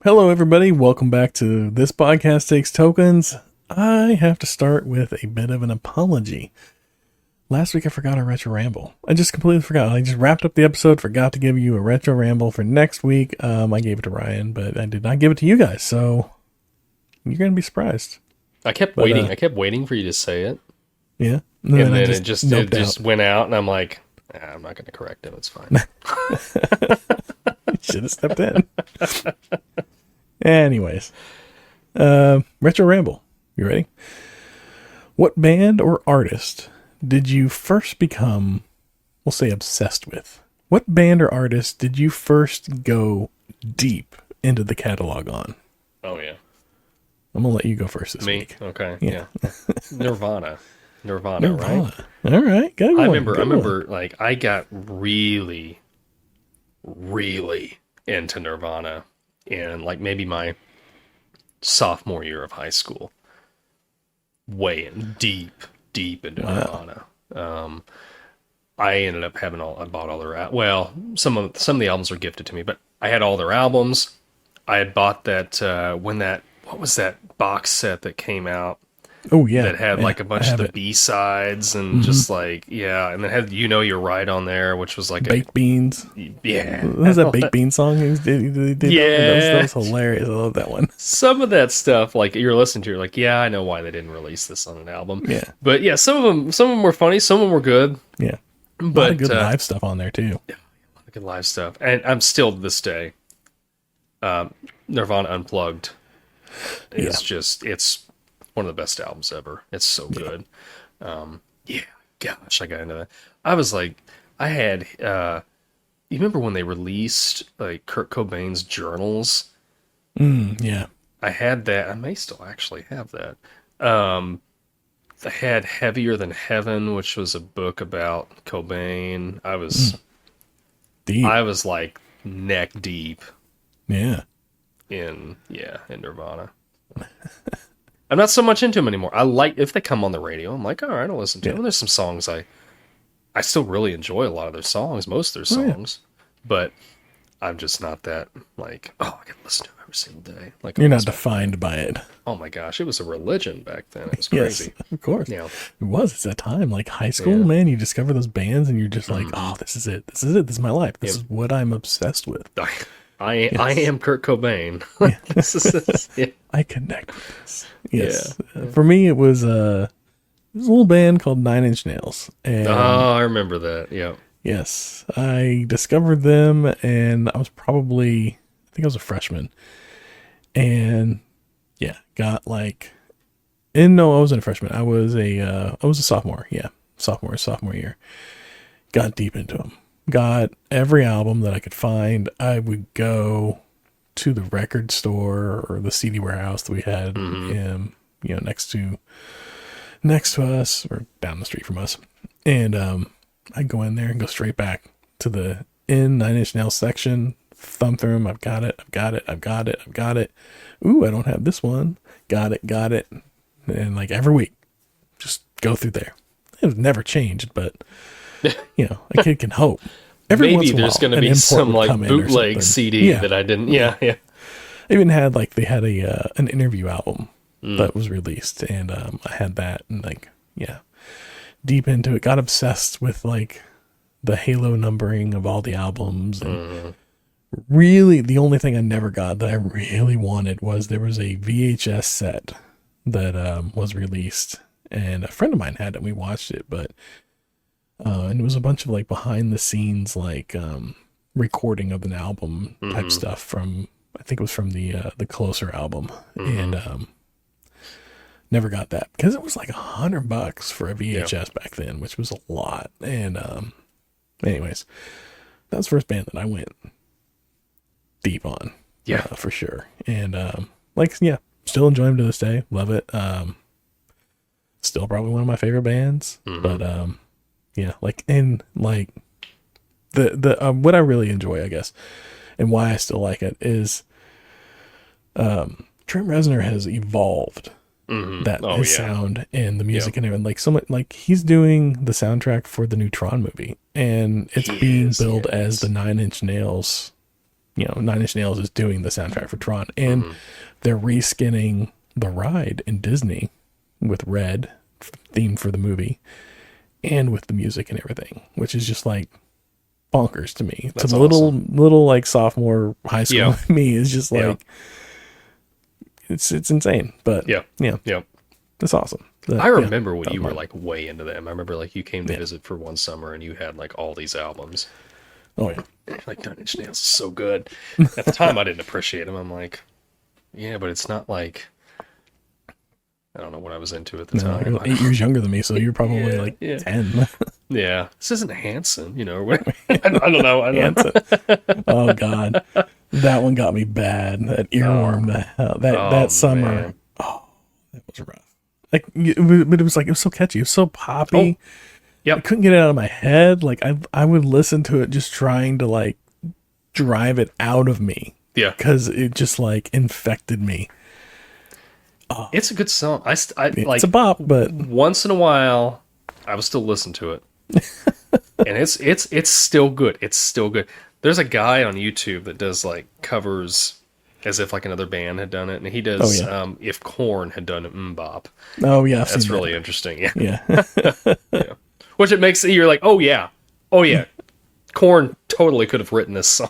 Hello, everybody. Welcome back to This Podcast Takes Tokens. I have to start with a bit of an apology. Last week I forgot a Retro Ramble. I just completely forgot. I just wrapped up the episode, forgot to give you a Retro Ramble for next week. I gave it to Ryan, but I did not give it to you guys, so you're going to be surprised. I kept waiting. I kept waiting for you to say it. Yeah? And then it just went out, and I'm like, I'm not going to correct him. It's fine. You should have stepped in. Anyways. Retro Ramble. You ready? What band or artist did you first become, we'll say, obsessed with? What band or artist did you first go deep into the catalog on? Oh, yeah. I'm going to let you go first this week. Okay. Yeah. Nirvana, right? All right. Good one. I remember, like, I got really, really into Nirvana in, like, maybe my sophomore year of high school. Way in, deep into Nirvana. I ended up I bought all their, some of the albums were gifted to me, but I had all their albums. I had bought that, what was that box set that came out? Oh, yeah. That had like a bunch of the B-sides and just like, and then had You Know You're Right on there, which was like Baked Beans. Yeah. What was that Baked Bean song? That was hilarious. I love that one. Some of that stuff, like you're listening to, you're like, yeah, I know why they didn't release this on an album. Yeah. But yeah, some of them were funny, some of them were good. Yeah. But, a lot of good live stuff on there too. Yeah, a lot of good live stuff. And I'm still to this day, Nirvana Unplugged is it's one of the best albums ever. It's so good. Gosh, I got into that. I was like, I had, you remember when they released like Kurt Cobain's journals? Yeah. I had that. I may still actually have that. I had Heavier Than Heaven, which was a book about Cobain. I was deep. I was like neck deep. Yeah. In Nirvana. I'm not so much into them anymore. I like, if they come on the radio, I'm like, all right, I'll listen to them. There's some songs I still really enjoy a lot of their songs, most of their songs, but I'm just not that like, I can listen to them every single day. Like, you're not defined by it. Oh my gosh, it was a religion back then. It was crazy. Yes, of course. Yeah. It was. It's that time, like high school, man. You discover those bands, and you're just like, oh, this is it. This is it. This is my life. This is what I'm obsessed with. I am Kurt Cobain. I connect with this. Yes. Yeah. For me, it was a little band called 9 Inch Nails. And I remember that. Yeah. Yes. I discovered them, and I was I think I was a freshman. And got like, no, I wasn't a freshman. I was a sophomore. Yeah. Sophomore year. Got deep into them. Got every album that I could find. I would go to the record store or the CD warehouse that we had, next to us or down the street from us. And I'd go in there and go straight back to the 9 Inch Nails section, thumb through them. I've got it. Ooh, I don't have this one. Got it. And like every week, just go through there. It was never changed, but a kid can hope. Maybe there's going to be some like bootleg CD that I didn't. Yeah. I even had they had an interview album that was released, and I had that, and deep into it. Got obsessed with like the Halo numbering of all the albums, and really the only thing I never got that I really wanted was there was a VHS set that was released, and a friend of mine had it. And we watched it, but. And it was a bunch of like behind the scenes, like recording of an album type stuff from, I think it was from the Closer album, and never got that because it was like $100 for a VHS back then, which was a lot. And anyways, that was the first band that I went deep on, for sure. And still enjoy them to this day, love it. Still probably one of my favorite bands, but what I really enjoy, I guess, and why I still like it is, Trent Reznor has evolved his sound and the music and everything. Like someone, like he's doing the soundtrack for the new Tron movie, and it's being billed as the 9 Inch Nails Nine Inch Nails is doing the soundtrack for Tron, and they're reskinning the ride in Disney with red theme for the movie and with the music and everything, which is just like bonkers to me. That's to awesome. little like sophomore high school Yeah. me is just like it's insane. But Yeah. it's awesome. I remember when you were like way into them. I remember like you came to visit for one summer and you had like all these albums. Oh yeah. Like Nine Inch Nails is so good. At the time I didn't appreciate them. I'm like, yeah, but it's not like, I don't know what I was into at the time. You're 8 years younger than me, so you're probably 10. Yeah, this isn't Hanson, or whatever. I don't know. Hanson. Oh God, that one got me bad. That earworm. That summer. Man. Oh, that was rough. Like, but it was so catchy. It was so poppy. Oh, yep. I couldn't get it out of my head. Like I would listen to it just trying to like drive it out of me. Yeah, because it just like infected me. It's a good song. It's like a bop, but once in a while, I will still listen to it, and it's still good. It's still good. There's a guy on YouTube that does like covers as if like another band had done it, and he does if Korn had done Bop. Oh yeah, that's really interesting. Yeah. Yeah. Which it makes you're like, oh yeah, Korn totally could have written this song.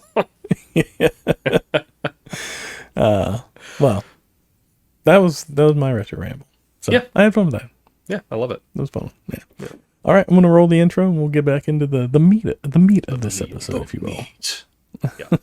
Well, that was my retro ramble. So yeah, I had fun with that. Yeah, I love it. It was fun. Yeah. All right, I'm gonna roll the intro and we'll get back into the meat of this episode, if you will. Yeah.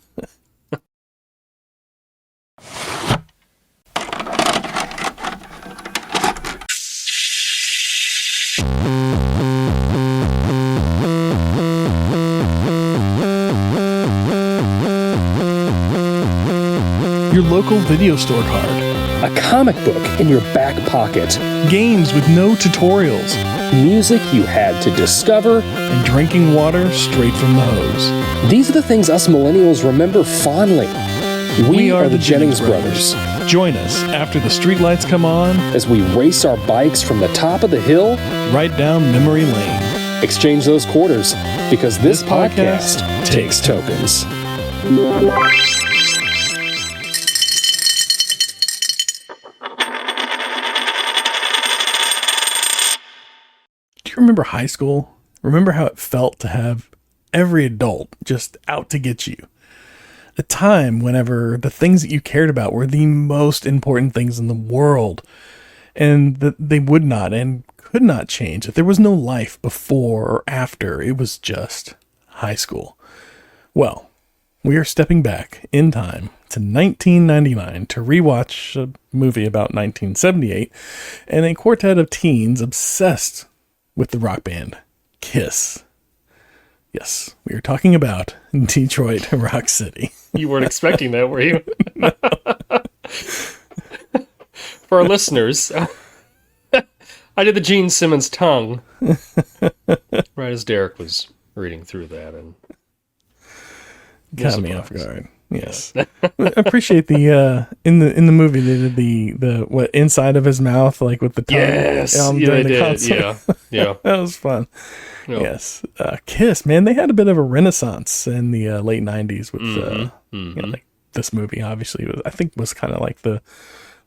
Your local video store card. A comic book in your back pocket. Games with no tutorials. Music you had to discover. And drinking water straight from the hose. These are the things us millennials remember fondly. We are the Jennings brothers. Join us after the streetlights come on as we race our bikes from the top of the hill right down memory lane. Exchange those quarters because this podcast takes tokens. Do you remember high school? Remember how it felt to have every adult just out to get you? A time whenever the things that you cared about were the most important things in the world, and that they would not and could not change. That there was no life before or after. It was just high school. Well, we are stepping back in time to 1999 to rewatch a movie about 1978 and a quartet of teens obsessed with the rock band Kiss. Yes, we are talking about Detroit Rock City. You weren't expecting that, were you? For our listeners, I did the Gene Simmons tongue right as Derek was reading through that, and got me off guard. Yes, I appreciate the in the movie they did the what inside of his mouth, like with the tongue. Yes, they did. Yeah, that was fun. Yep. Yes, Kiss, man, they had a bit of a renaissance in the late '90s with like this movie. Obviously, I think was kind of like the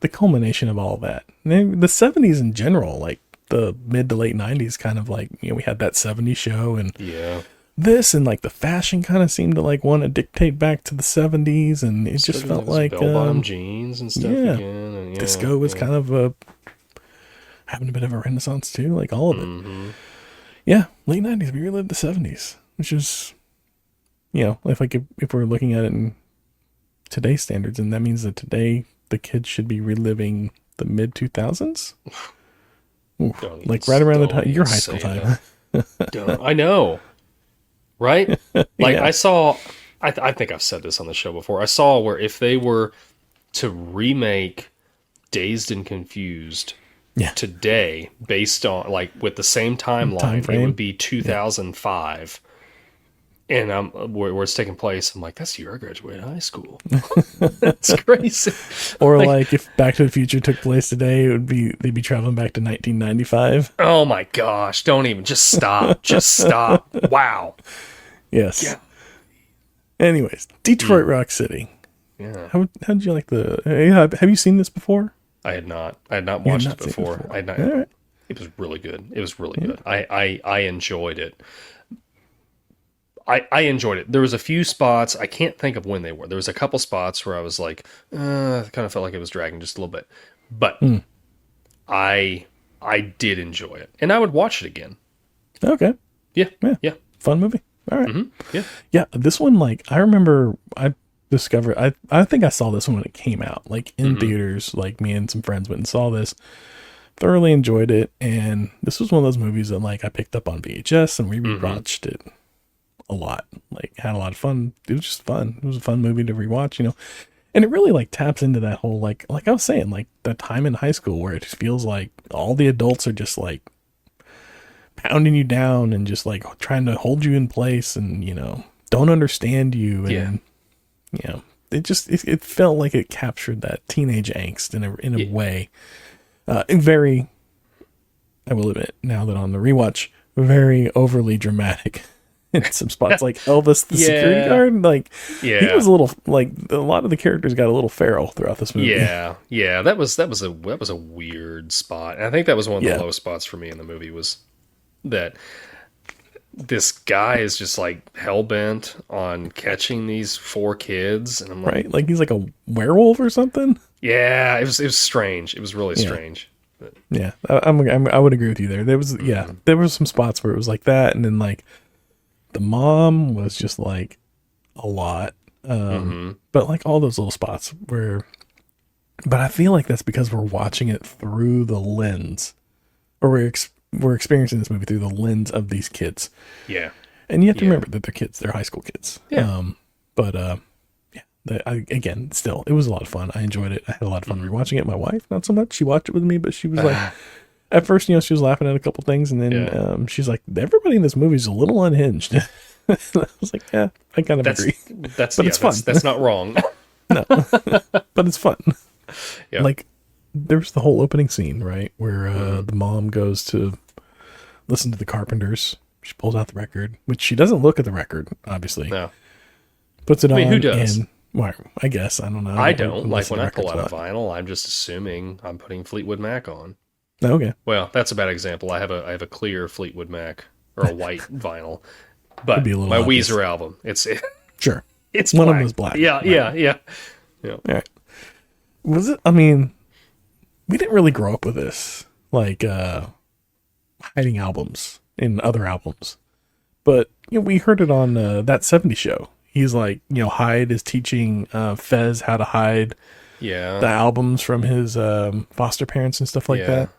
culmination of all that. And the '70s in general, like the mid to late '90s, kind of like we had that '70s show and this and like the fashion kind of seemed to like want to dictate back to the '70s, and it just felt like bell-bottom jeans and stuff again. And, disco was kind of having a bit of a renaissance too, like all of it. Yeah, late '90s, we relived the '70s, which is, if we're looking at it in today's standards, and that means that today the kids should be reliving the mid 2000s, like right around the time your high school time. I know, right? Like I saw, I think I've said this on the show before. I saw where if they were to remake Dazed and Confused. Today, based on like with the same timeline, it would be 2005, and where it's taking place. I'm like, that's the year I graduated high school. That's crazy. Or like if Back to the Future took place today, they'd be traveling back to 1995. Oh my gosh! Don't even just stop. Just stop. Wow. Yes. Anyways, Detroit Rock City. Yeah. How did you like have you seen this before? I had not watched it before. All right. It was really good. It was really good. I enjoyed it. I enjoyed it. There was a few spots, I can't think of when they were. There was a couple spots where I was like, kind of felt like it was dragging just a little bit. But I did enjoy it. And I would watch it again. Okay. Yeah. Fun movie. All right. Yeah. This one, like, I remember I discovered, I think I saw this one when it came out, like in theaters. Like, me and some friends went and saw this, thoroughly enjoyed it. And this was one of those movies that, like, I picked up on VHS and we rewatched it a lot. Like, had a lot of fun. It was just fun. It was a fun movie to rewatch, you know. And it really, like, taps into that whole, like I was saying, like, that time in high school where it feels like all the adults are just, like, pounding you down and just, like, trying to hold you in place and, you know, don't understand you. And, you know, it felt like it captured that teenage angst in a way. Very, I will admit, now that on the rewatch, very overly dramatic. In some spots, like Elvis the security guard, like he was a little, like, a lot of the characters got a little feral throughout this movie. Yeah, that was a weird spot. And I think that was one of the lowest spots for me in the movie, was that this guy is just like hell bent on catching these 4 kids, and I'm like, like he's like a werewolf or something. Yeah, it was strange. It was really strange. But, I would agree with you there. There was there were some spots where it was like that, and then like the mom was just like a lot. But like all those little spots where, but I feel like that's because we're watching it through the lens, or we're experiencing this movie through the lens of these kids. Yeah. And you have to remember that they're kids, they're high school kids. Yeah. Again, still, it was a lot of fun. I enjoyed it. I had a lot of fun rewatching it. My wife, not so much. She watched it with me, but she was like, at first, you know, she was laughing at a couple things, and then she's like, everybody in this movie is a little unhinged. I was like, yeah, I kind of agree. But it's fun. That's not wrong. No, but it's fun. Yeah. Like, there's the whole opening scene, right, where the mom goes to listen to the Carpenters. She pulls out the record, which she doesn't look at the record, obviously. No. Puts it on. Who does? And, well, I guess. I don't know. I don't. Like, when I pull out a vinyl, I'm just assuming I'm putting Fleetwood Mac on. Okay. Well, that's a bad example. I have a clear Fleetwood Mac, or a white vinyl. But my obvious. Weezer album, sure. It's one black. of them is black. Yeah. All right. Was it? I mean, we didn't really grow up with this, like hiding albums in other albums, but you know, we heard it on That 70s Show. He's like, you know, Hyde is teaching Fez how to hide the albums from his foster parents and stuff like that.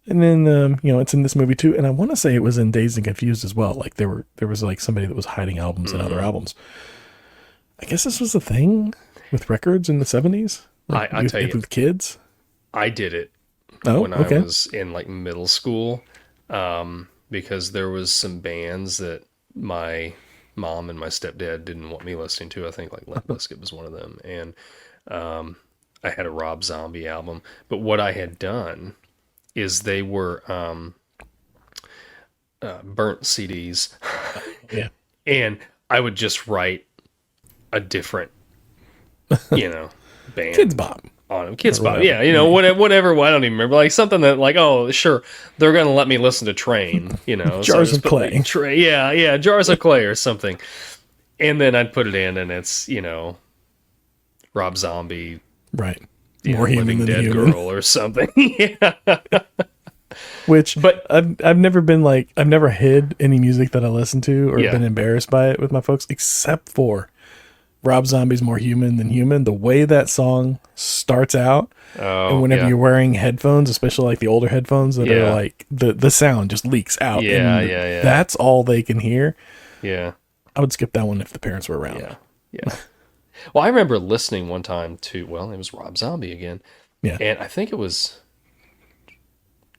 And then, you know, it's in this movie too. And I want to say it was in Dazed and Confused as well. Like there was like somebody that was hiding albums in other albums. I guess this was a thing with records in the 70s. Like, I tell you, with kids. I did it when I was in like middle school, because there was some bands that my mom and my stepdad didn't want me listening to. I think like Limp Bizkit was one of them. And I had a Rob Zombie album. But what I had done is they were burnt CDs. Yeah. And I would just write a different, you know, band. Kids Bop. On them. Kids Bop. Yeah, you know, whatever. I don't even remember. Like something that like, oh, sure, they're going to let me listen to Train, you know. Jars of Clay. Like, yeah, Jars of Clay or something. And then I'd put it in and it's, you know, Rob Zombie. Right. More Living Dead human. Girl or something. Yeah. But I've never been like, I've never hid any music that I listen to or been embarrassed by it with my folks, except for Rob Zombie's More Human Than Human. The way that song starts out, and whenever you're wearing headphones, especially like the older headphones that are like, the sound just leaks out. Yeah. That's all they can hear. Yeah. I would skip that one if the parents were around. Yeah. Well, I remember listening one time to, it was Rob Zombie again. Yeah. And I think it was,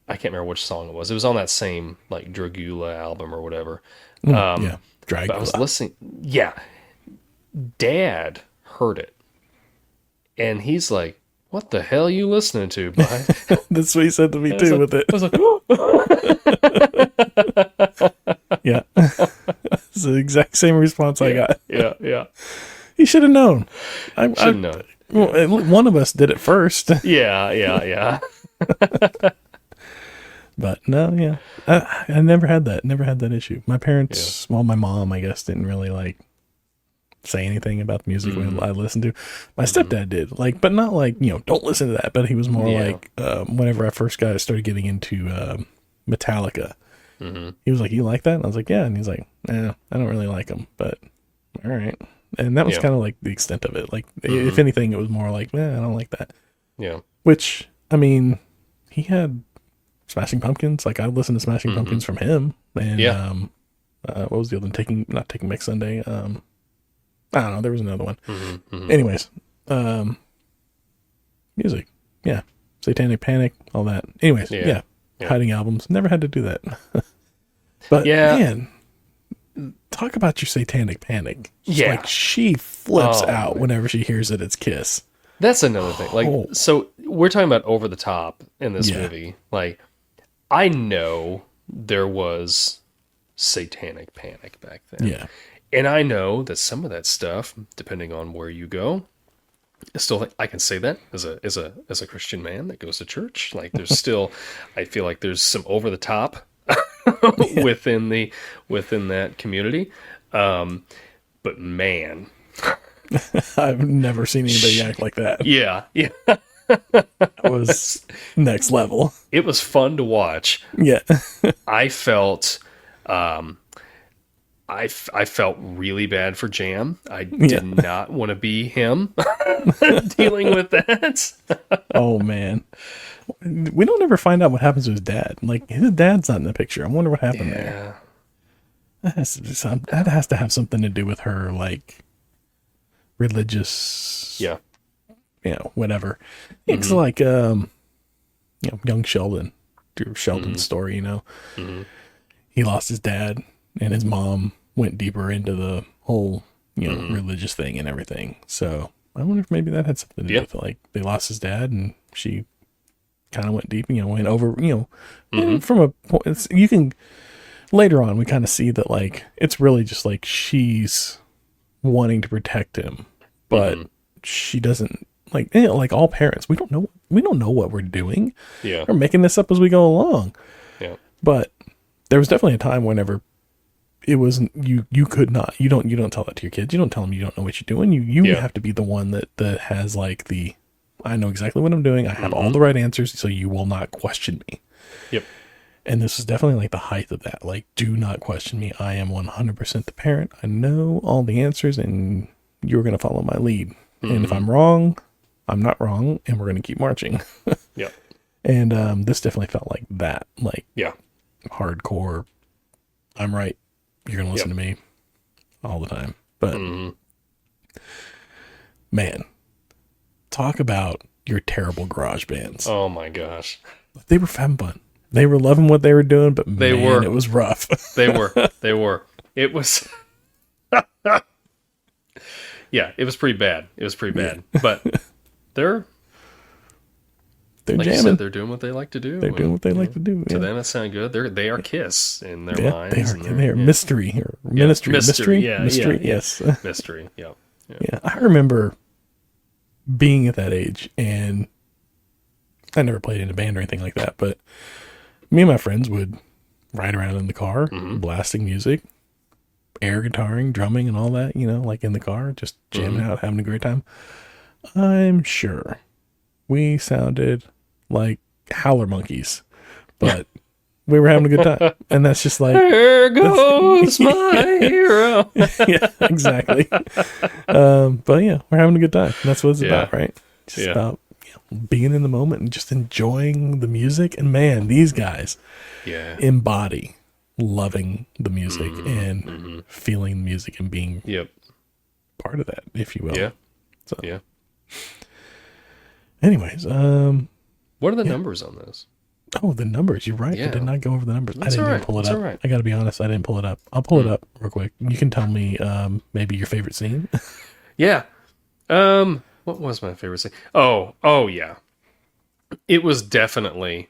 I can't remember which song it was. It was on that same, like, Dragula album or whatever. Dragula. But I was listening. Yeah. Dad heard it. And he's like, what the hell are you listening to, bud? That's what he said to me, too, with it. I was like, yeah. It's the exact same response I got. Yeah. He should have known. Should have known. Well, one of us did it first. Yeah. But no, yeah. I never had that. Never had that issue. My parents, well, my mom, I guess, didn't really like say anything about the music I listened to. My stepdad did, like, but not like, don't listen to that. But he was more like, whenever I first started getting into Metallica, he was like, "You like that?" And I was like, "Yeah." And he's like, "I don't really like them, but all right." And that was kind of like the extent of it. Like, if anything, it was more like, I don't like that. Yeah. Which, I mean, he had Smashing Pumpkins. Like, I listened to Smashing Pumpkins from him. And what was the other one? Not Taking Back Sunday. I don't know. There was another one. Anyways, music. Yeah. Satanic Panic, all that. Anyways, yeah. Hiding albums. Never had to do that. But, man, talk about your Satanic Panic. Like, she flips out whenever she hears that it's Kiss. That's another thing. Like, so we're talking about over the top in this movie. Like, I know there was Satanic Panic back then. Yeah. And I know that some of that stuff, depending on where you go, still, I can say that as a Christian man that goes to church. Like, there's still, I feel like there's some over the top within that community. But man, I've never seen anybody act like that. Yeah. That was next level. It was fun to watch. Yeah. I felt I felt really bad for Jam. I did not want to be him dealing with that. Oh, man. We don't ever find out what happens to his dad. Like, his dad's not in the picture. I wonder what happened there. That has to have something to do with her, like, religious... whatever. It's like, young Sheldon. Sheldon's story, He lost his dad, and his mom went deeper into the whole, religious thing and everything. So I wonder if maybe that had something to do with it. Like, they lost his dad, and she kind of went deep, went over, from a point, you can, later on, we kind of see that, like, it's really just like she's wanting to protect him, but she doesn't, like, like all parents, we don't know what we're doing. Yeah. We're making this up as we go along. Yeah. But there was definitely a time whenever it wasn't, you could not, you don't tell that to your kids. You don't tell them you don't know what you're doing. You have to be the one that has, like, I know exactly what I'm doing. I have all the right answers, so you will not question me. Yep. And this is definitely like the height of that. Like, do not question me. I am 100% the parent. I know all the answers, and you're going to follow my lead. And if I'm wrong, I'm not wrong, and we're going to keep marching. Yep. And this definitely felt like that. Like, hardcore, I'm right. You're going to listen to me all the time. But, man, talk about your terrible garage bands. Oh, my gosh. They were having fun. They were loving what they were doing, but it was rough. They were. It was... Yeah, it was pretty bad. But they're like jamming. you said, they're doing what they like to do. They're doing what they like to do. To them, it sounded good. They are Kiss in their minds. They are mystery or ministry. Mystery. Yes. Mystery. Yeah. I remember being at that age, and I never played in a band or anything like that, but me and my friends would ride around in the car, blasting music, air guitaring, drumming, and all that, like in the car, just jamming out, having a great time. I'm sure we sounded like howler monkeys, but we were having a good time. And that's just like, there goes my hero. Yeah, exactly. But yeah, we're having a good time. And that's what it's about, right? Just about being in the moment and just enjoying the music. And man, these guys embody loving the music and feeling the music and being part of that, if you will. Yeah. So, anyways, what are the numbers on this? Oh, the numbers. You're right. Yeah. I did not go over the numbers. That's I didn't even pull it up. Right. I got to be honest. I didn't pull it up. I'll pull it up real quick. You can tell me maybe your favorite scene. Yeah. What was my favorite scene? Oh yeah. It was definitely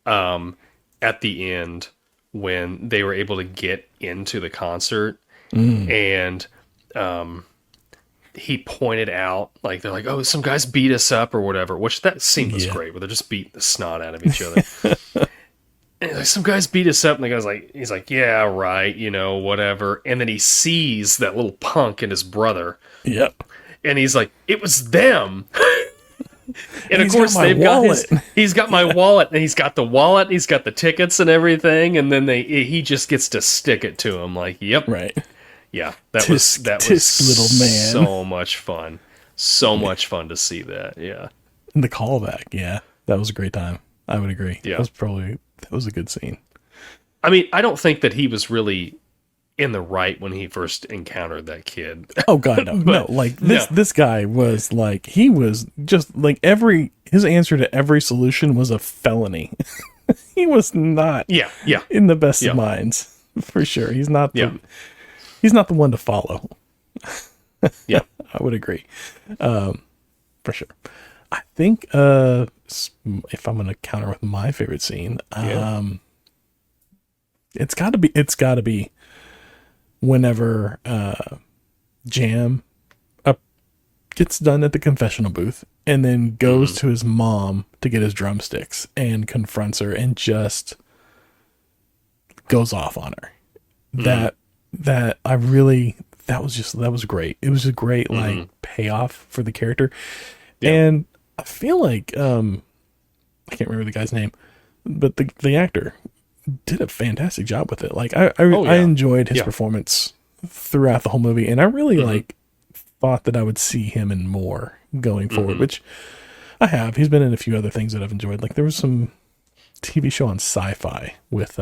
at the end when they were able to get into the concert And he pointed out, like, they're like, oh, some guys beat us up or whatever, which that scene was great, where they're just beating the snot out of each other. And like, some guys beat us up, and the guy's like, he's like, yeah, right, you know, whatever. And then he sees that little punk and his brother. Yep. And he's like, it was them. And of He's course, got my he's got my wallet, and he's got the wallet, he's got the tickets and everything. And then he just gets to stick it to him, like, yep. Right. Yeah. That was little man. So much fun. So much fun to see that. Yeah. And the callback. Yeah. That was a great time. I would agree. Yeah. That was a good scene. I mean, I don't think that he was really in the right when he first encountered that kid. Oh God, no. No, like this guy was like, he was just like his answer to every solution was a felony. He was not in the best of minds, for sure. He's not he's not the one to follow. Yeah. I would agree. For sure. I think if I'm going to counter with my favorite scene, it's got to be whenever Jam gets done at the confessional booth and then goes to his mom to get his drumsticks and confronts her and just goes off on her. That was great. It was a great like payoff for the character. Yeah. And I feel like I can't remember the guy's name, but the actor did a fantastic job with it. Like I enjoyed his performance throughout the whole movie, and I really like thought that I would see him in more going forward, which I have. He's been in a few other things that I've enjoyed. Like there was some TV show on Sci-Fi with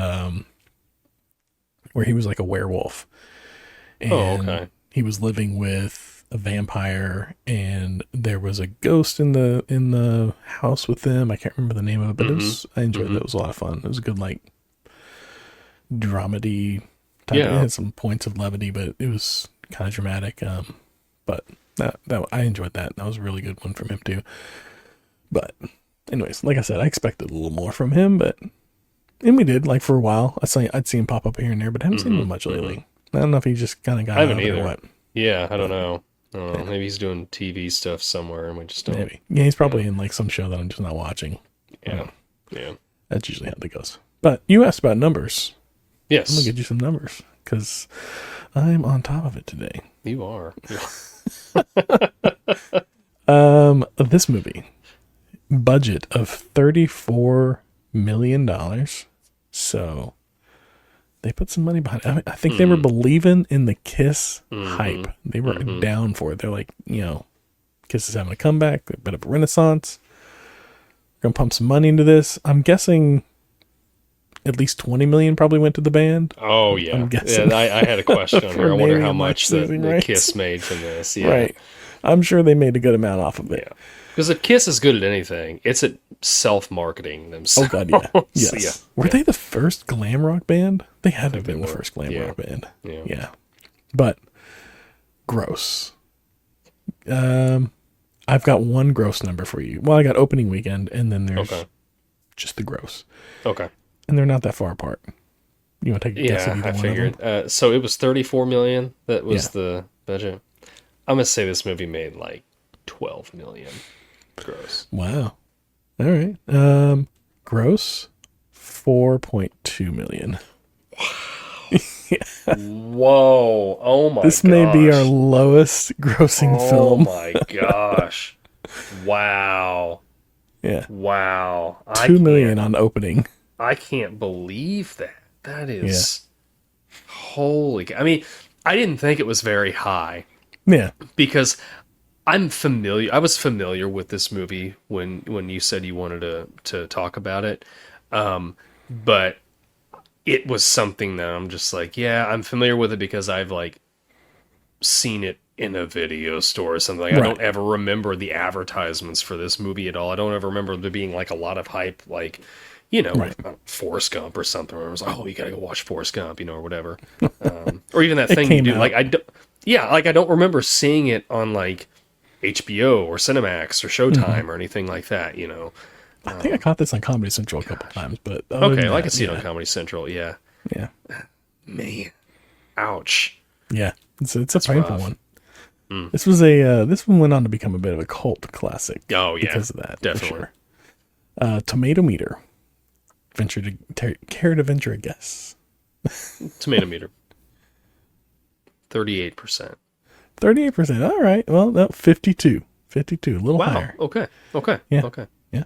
where he was like a werewolf, and he was living with a vampire, and there was a ghost in the house with them. I can't remember the name of it, but I enjoyed it. It was a lot of fun. It was a good like dramedy type. It had some points of levity, but it was kind of dramatic. But that I enjoyed that. That was a really good one from him too. But anyways, like I said, I expected a little more from him, and we did. Like for a while, I'd see him pop up here and there, but I haven't seen him much lately. I don't know if he just kind of got out of it or what. Yeah, I don't know. Maybe he's doing TV stuff somewhere, and we just don't. Maybe. Yeah, he's probably in like some show that I'm just not watching. Yeah. That's usually how that goes. But you asked about numbers. Yes. I'm gonna get you some numbers because I'm on top of it today. You are. This movie, budget of $34 million. So they put some money behind it. I think they were believing in the Kiss hype. They were down for it. They're like, Kiss is having a comeback, a bit of a renaissance. We're gonna pump some money into this. I'm guessing at least 20 million probably went to the band. Oh yeah. I'm guessing. Yeah, I had a question on here. I wonder how much the Kiss made from this. Yeah. Right. I'm sure they made a good amount off of it. Yeah. Because if Kiss is good at anything, it's at self-marketing themselves. Oh, God, yeah. Yes. Were they the first glam rock band? They had to have been the first glam rock band. Yeah. But, gross. I've got one gross number for you. Well, I got opening weekend, and then there's just the gross. Okay. And they're not that far apart. You want to take a guess at either one figured. of them? So it was 34 million. That was the budget. I'm going to say this movie made like 12 million gross. Wow. All right. Gross 4.2 million. Wow. Whoa. Oh my gosh. This may be our lowest grossing film. Oh my gosh. Wow. Yeah. Wow. 2 million on opening. I can't believe that. That is holy. I mean, I didn't think it was very high. Yeah. Because I was familiar with this movie when you said you wanted to talk about it. But it was something that I'm just like, I'm familiar with it because I've like seen it in a video store or something. Like, I don't ever remember the advertisements for this movie at all. I don't ever remember there being like a lot of hype, like, Forrest Gump or something. Where I was like, oh, you gotta go watch Forrest Gump, or whatever. Or even that thing you do. Like, I don't remember seeing it on like HBO or Cinemax or Showtime or anything like that, I think I caught this on Comedy Central a couple times, but okay, I can see it on Comedy Central. Yeah. Yeah. Man, ouch. Yeah, it's a painful rough. one. This was this one went on to become a bit of a cult classic. Oh, yeah. Because of that, Definitely. for sure. Tomato meter. Care to venture a guess? Tomato meter. 38%. 38%. All right. Well, no, 52. 52. A little Wow. higher. Okay. Yeah. Okay. Yeah.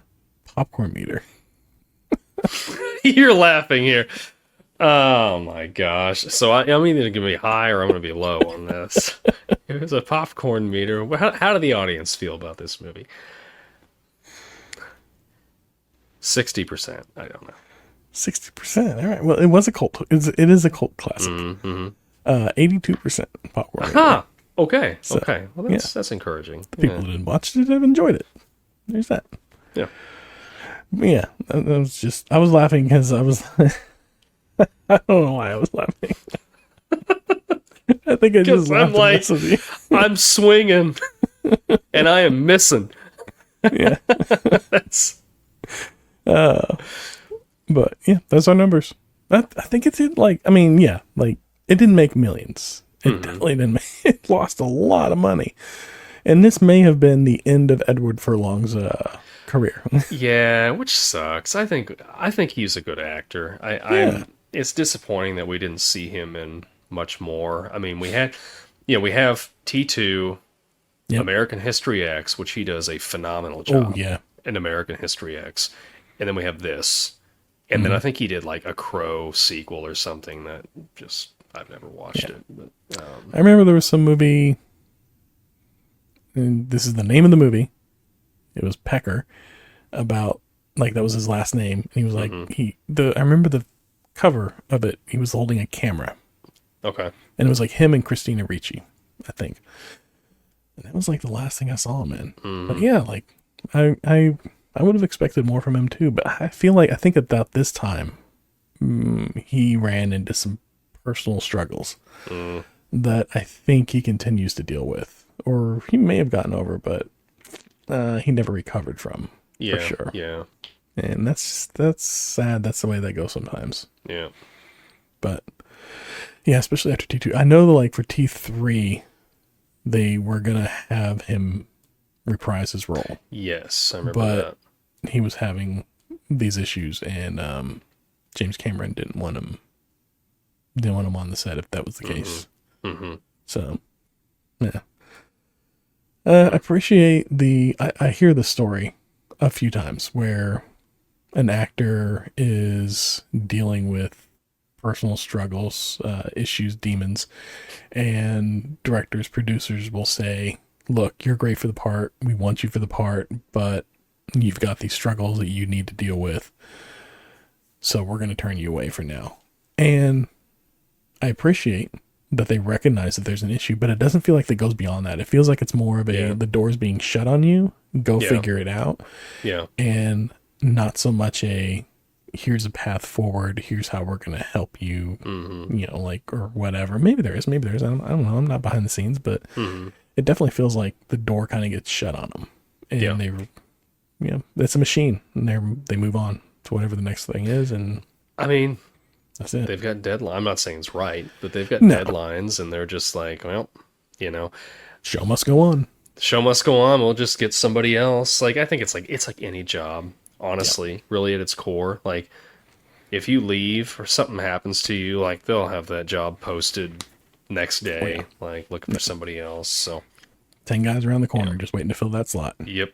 Popcorn meter. You're laughing here. Oh my gosh. So I'm either going to be high or I'm going to be low on this. It was a popcorn meter. How did the audience feel about this movie? 60%. I don't know. 60%. All right. Well, it was a cult. It is a cult classic. 82% popcorn meter. Aha. Okay. So, Okay. Well, that's encouraging. The people who didn't watch it have enjoyed it. There's that. Yeah. Yeah. I was laughing because I was, I don't know why I was laughing. I think I just laughed I'm like, at this of you. I'm swinging and I am missing. Yeah. That's But yeah, those are numbers. I think it did it didn't make millions. It definitely didn't make, it lost a lot of money. And this may have been the end of Edward Furlong's career. yeah, which sucks. I think he's a good actor. It's disappointing that we didn't see him in much more. I mean, we have T2, Yep. American History X, which he does a phenomenal job. Oh, yeah. In American History X. And then we have this. And then I think he did like a Crow sequel or something that just I've never watched it. But, I remember there was some movie, and this is the name of the movie. It was Pecker, about, like, that was his last name. And he was like, I remember the cover of it, he was holding a camera. okay. And it was like him and Christina Ricci, I think. And that was like the last thing I saw him in. But yeah, like, I would have expected more from him too. But I think about this time, he ran into some personal struggles that I think he continues to deal with. Or he may have gotten over, but he never recovered from, for sure. Yeah. And that's sad. That's the way that goes sometimes. Yeah. But yeah, especially after T2. I know that, like, for T3, they were going to have him reprise his role. Yes, I remember But that. he was having these issues, and James Cameron didn't want him on the set if that was the case. So, yeah. I appreciate I hear the story a few times where an actor is dealing with personal struggles, issues, demons, and directors, producers will say, look, you're great for the part. We want you for the part, but you've got these struggles that you need to deal with. So we're going to turn you away for now. And I appreciate that they recognize that there's an issue, but it doesn't feel like that goes beyond that. It feels like it's more of the door's being shut on you. Go figure it out. Yeah. And not so much here's a path forward. Here's how we're going to help you, or whatever. Maybe there is. I don't know. I'm not behind the scenes, but it definitely feels like the door kind of gets shut on them. And it's a machine, and they move on to whatever the next thing is. And I mean, that's it. They've got deadlines. I'm not saying it's right, but they've got deadlines, and they're just like, well, show must go on. Show must go on. We'll just get somebody else. Like, I think it's like any job, honestly, really at its core. Like, if you leave or something happens to you, like, they'll have that job posted next day, like looking for somebody else. So 10 guys around the corner just waiting to fill that slot. Yep.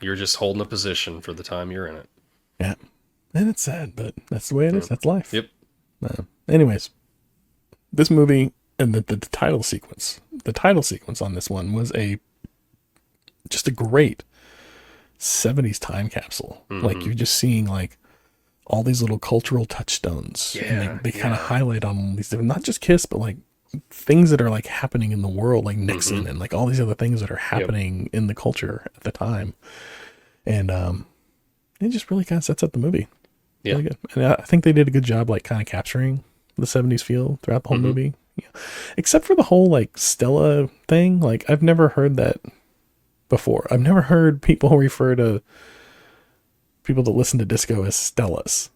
You're just holding a position for the time you're in it. Yeah. And it's sad, but that's the way it is. That's life. Yep. Anyways, this movie and the title sequence on this one was just a great 70s time capsule. Like, you're just seeing, like, all these little cultural touchstones. Yeah. And they kind of highlight on these different, not just Kiss, but like things that are like happening in the world, like Nixon and like all these other things that are happening in the culture at the time. And it just really kind of sets up the movie. Yeah. Really good. And I think they did a good job, like, kind of capturing the 70s feel throughout the whole movie. Yeah. Except for the whole, like, Stella thing. Like, I've never heard that before. I've never heard people refer to people that listen to disco as Stellas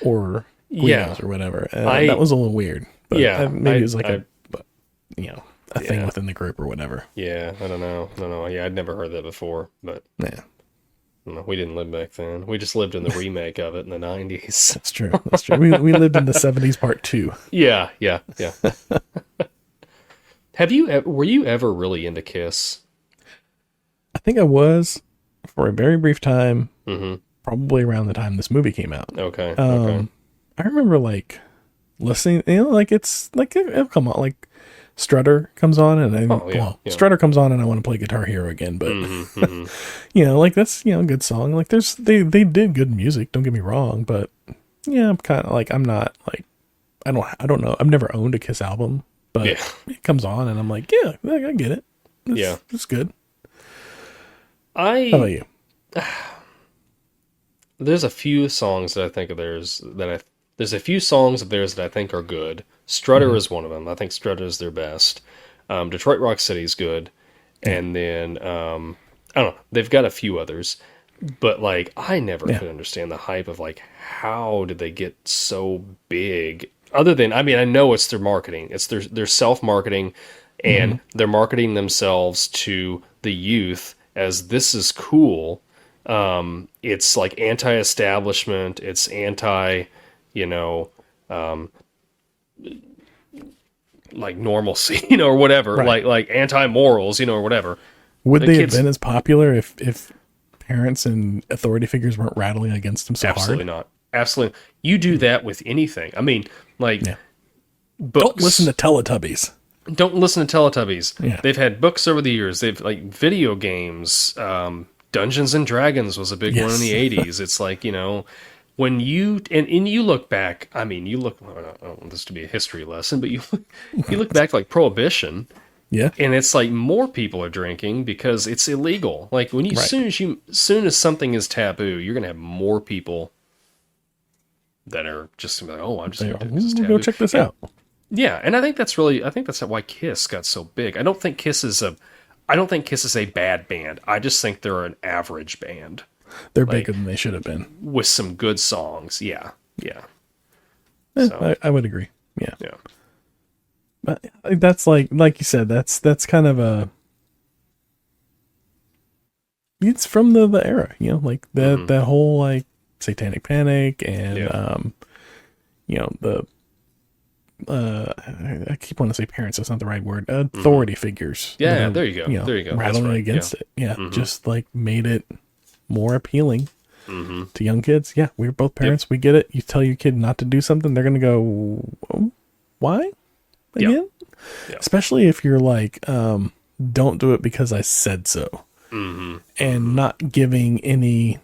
or Guidos or whatever. That was a little weird. But maybe it was like a thing within the group or whatever. Yeah, I don't know. Yeah, I'd never heard that before, but Yeah, no, we didn't live back then. We just lived in the remake of it in the 90s. that's true. That's true. We lived in the 70s part 2. Yeah. Were you ever really into Kiss? I think I was for a very brief time, probably around the time this movie came out. Okay. I remember like listening, like it's like it'll come on, like Strutter comes on, and Strutter comes on, and I want to play Guitar Hero again. But like that's a good song. Like they did good music. Don't get me wrong, but I'm kind of like I'm not like I don't know. I've never owned a Kiss album, but it comes on, and I'm like, I get it. It's good. How about you? There's a few songs that I think of theirs there's a few songs of theirs that I think are good. Strutter is one of them. I think Strutter is their best. Detroit Rock City is good. And then, I don't know, they've got a few others. But, like, I never could understand the hype of, like, how did they get so big? Other than, I mean, I know it's their marketing. It's their self-marketing, and they're marketing themselves to the youth as this is cool. It's, like, anti-establishment. It's anti... like normalcy, or whatever, right. like anti-morals, or whatever. Would they have been as popular if parents and authority figures weren't rattling against them so absolutely hard? Not. Absolutely. You do that with anything. I mean, like, books. Don't listen to Teletubbies. Don't listen to Teletubbies. Yeah. They've had books over the years. They've, like, video games. Dungeons and Dragons was a big one in the 80s. It's like, when you and you look back, I mean, I don't want this to be a history lesson, but you look back to, like, Prohibition, and it's like more people are drinking because it's illegal. Like when you soon as something is taboo, you're gonna have more people that are just gonna be like, oh, I'm just gonna go check this out. Yeah, and I think that's why Kiss got so big. I don't think Kiss is a bad band. I just think they're an average band. They're bigger than they should have been. With some good songs. Yeah. So. I would agree. Yeah. But that's like you said, that's kind of it's from the era, like that whole like Satanic Panic and I keep wanting to say parents, that's not the right word. Authority figures. Yeah, there you go. There you go. Rattling against it. Yeah. Just like made it more appealing to young kids. Yeah, we're both parents. We get it. You tell your kid not to do something, they're going to go, oh, why? Again? Yep. Especially if you're like, don't do it because I said so. And not giving any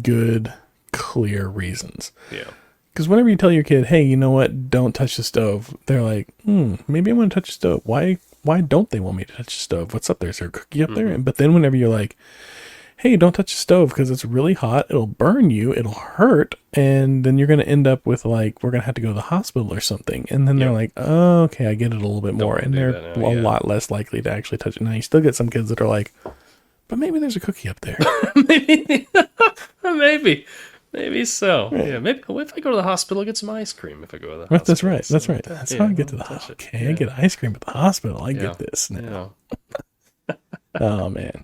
good, clear reasons. Yeah. Because whenever you tell your kid, hey, you know what, don't touch the stove, they're like, maybe I want to touch the stove. Why don't they want me to touch the stove? What's up there? Is there a cookie up there? But then whenever you're like, hey, don't touch the stove because it's really hot, it'll burn you, it'll hurt, and then you're going to end up with, like, we're going to have to go to the hospital or something. And then they're like, oh, okay, I get it a little bit more. And they're a lot less likely to actually touch it. Now, you still get some kids that are like, but maybe there's a cookie up there. Maybe so. Yeah, maybe if I go to the hospital, I'll get some ice cream if I go to the hospital. That's right. That's right. That's how I get to the hospital. Okay, I get ice cream at the hospital. I get this now. Oh, man.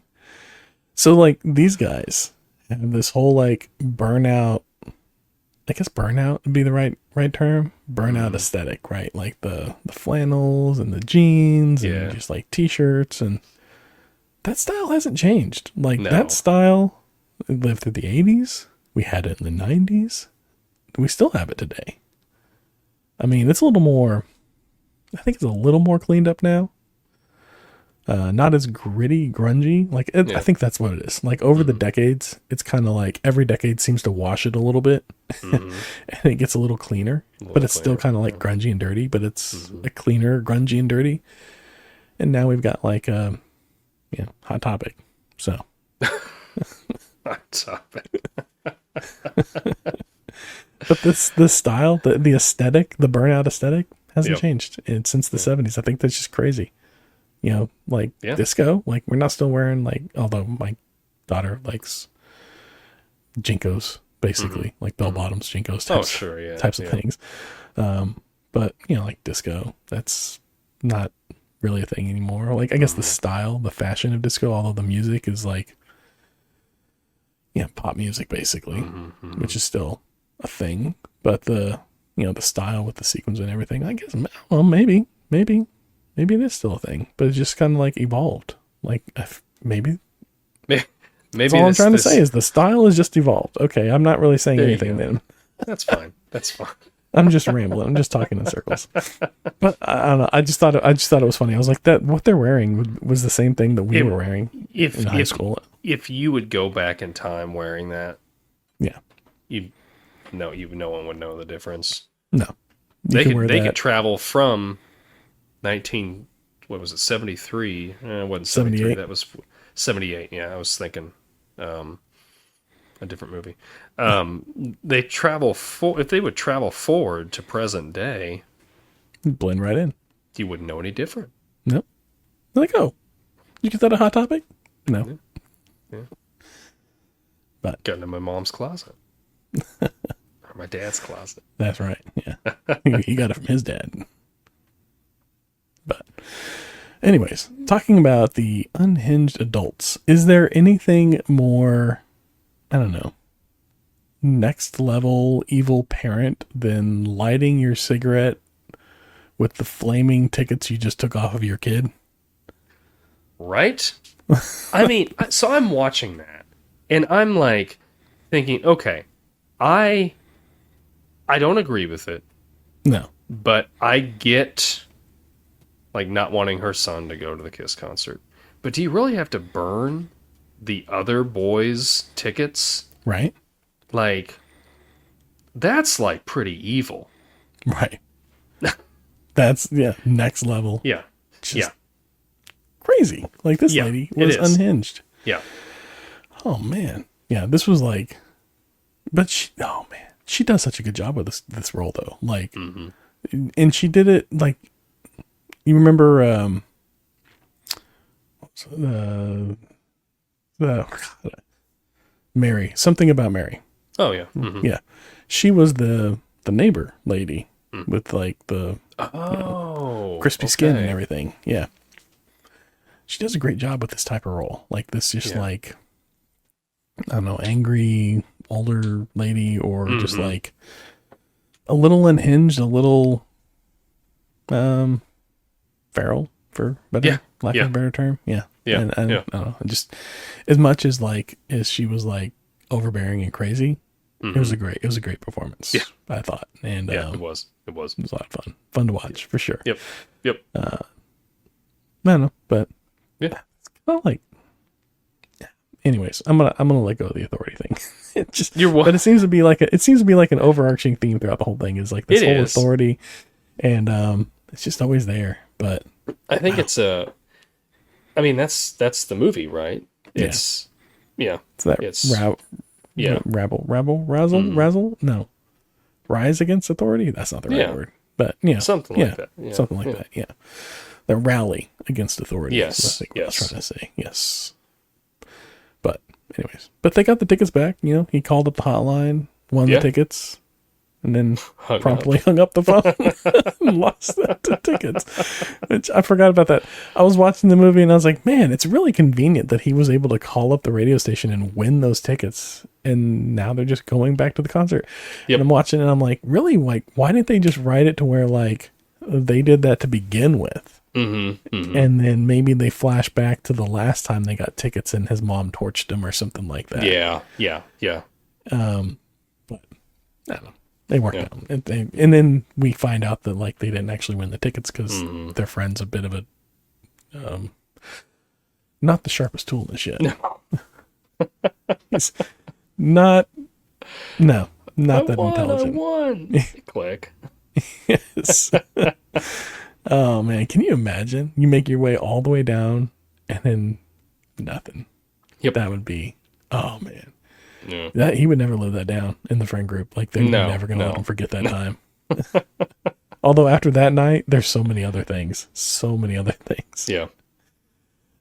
So, like, these guys have this whole, like, burnout, I guess burnout would be the right term. Burnout aesthetic, right? Like the flannels and the jeans and just, like, T-shirts. And that style hasn't changed. Like, that style lived through the 80s. We had it in the 90s. We still have it today. I mean, it's a little more, I think it's a little more cleaned up now. Not as gritty, grungy. Like, I think that's what it is. Like, over the decades, it's kind of like every decade seems to wash it a little bit. And it gets a little cleaner. But it's still kind of like grungy and dirty, but it's a cleaner, grungy and dirty. And now we've got like, Hot Topic. So. Hot Topic. But this style, the aesthetic, the burnout aesthetic hasn't changed since the 70s. I think that's just crazy. Disco, like, we're not still wearing, like, although my daughter likes Jinkos, basically, like bell bottoms, Jinkos types of things. But, like disco, that's not really a thing anymore. Like, I guess the style, the fashion of disco, although the music is like, yeah, pop music basically, which is still a thing. But the style with the sequins and everything, I guess, well, maybe it is still a thing, but it just kind of like evolved. Like, maybe that's all I'm trying to say is the style is just evolved. Okay, I'm not really saying anything then. That's fine. I'm just rambling. I'm just talking in circles. But I don't know. I just thought it was funny. I was like, that what they're wearing was the same thing that we were wearing in high school. If you would go back in time wearing that, yeah, no one would know the difference. No, they could travel from 73. It wasn't 73. That was 78. Yeah, I was thinking a different movie. They travel if they would travel forward to present day, blend right in. You wouldn't know any different. Nope. Like, oh, you get that a Hot Topic? No. Yeah. But got into my mom's closet. Or my dad's closet. That's right. Yeah. He got it from his dad. But anyways, talking about the unhinged adults, is there anything more, I don't know, next level evil parent than lighting your cigarette with the flaming tickets you just took off of your kid? Right? I mean, so I'm watching that and I'm like thinking, okay, I don't agree with it. No. But I get like not wanting her son to go to the Kiss concert. But do you really have to burn the other boys' tickets? Right. Like, that's like pretty evil. Right. That's, next level. Yeah. Just crazy. Like, this lady was unhinged. Yeah. Oh, man. Yeah, this was like, but she does such a good job with this role, though. Like, and she did it, like, you remember, Mary, something about Mary. Oh, yeah. Yeah. She was the neighbor lady with like the crispy skin and everything. Yeah. She does a great job with this type of role. Like this, just like, I don't know, angry older lady, or just like a little unhinged, a little, feral, for lack of a better term. Yeah. Yeah. And I don't know, just as much as like, as she was like overbearing and crazy, it was a great performance. Yeah. I thought. And it was a lot of fun to watch for sure. Yep. I don't know, but yeah, it's kind of like, anyways, I'm gonna let go of the authority thing. It just, but it seems to be like an overarching theme throughout the whole thing, is like this whole authority, and it's just always there. But I think it's I mean, that's the movie, right? It's it's that razzle. No, rise against authority. That's not the right word, but something like that. Yeah. Something like that. Yeah, the rally against authority. Yes, I think what I was trying to say. Yes, but anyways, they got the tickets back. He called up the hotline, won the tickets, and then promptly hung up the phone and lost the tickets. Which I forgot about that. I was watching the movie and I was like, man, it's really convenient that he was able to call up the radio station and win those tickets. And now they're just going back to the concert. Yep. And I'm watching and I'm like, really? Like, why didn't they just write it to where like they did that to begin with? And then maybe they flash back to the last time they got tickets and his mom torched him or something like that. Yeah. But I don't know. They worked out. And then we find out that like they didn't actually win the tickets because their friend's a bit of a not the sharpest tool in the shed. No. He's not that intelligent. Click. Yes. Oh man, can you imagine? You make your way all the way down and then nothing. Yep. That would be, oh man. Yeah. That he would never live that down in the friend group. Like they're never going to let him forget that time. Although after that night, there's so many other things. Yeah.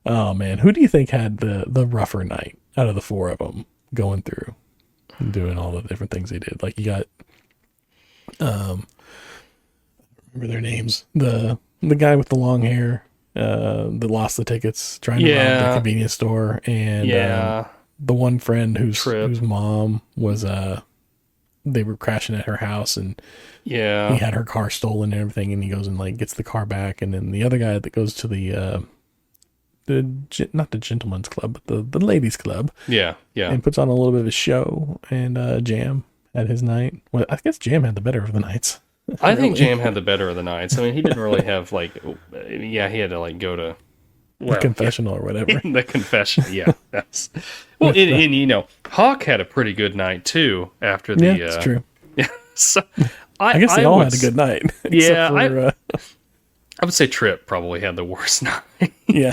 Oh man, who do you think had the rougher night out of the four of them going through and doing all the different things they did? Like you got, I don't remember their names. The guy with the long hair, that lost the tickets trying to rob the convenience store, and the one friend whose mom was they were crashing at her house, and he had her car stolen and everything, and he goes and like gets the car back, and then the other guy that goes to the not the gentleman's club, but the ladies club, and puts on a little bit of a show, and Jam had his night. Well, I guess Jam had the better of the nights. I think Jam had the better of the nights. I mean, he didn't really have like, he had to like go to the confessional or whatever. The confession, that's well. And you know, Hawk had a pretty good night too after the. Yeah, it's true. Yeah, so I guess they all had a good night. Yeah, I would say Trip probably had the worst night. Yeah,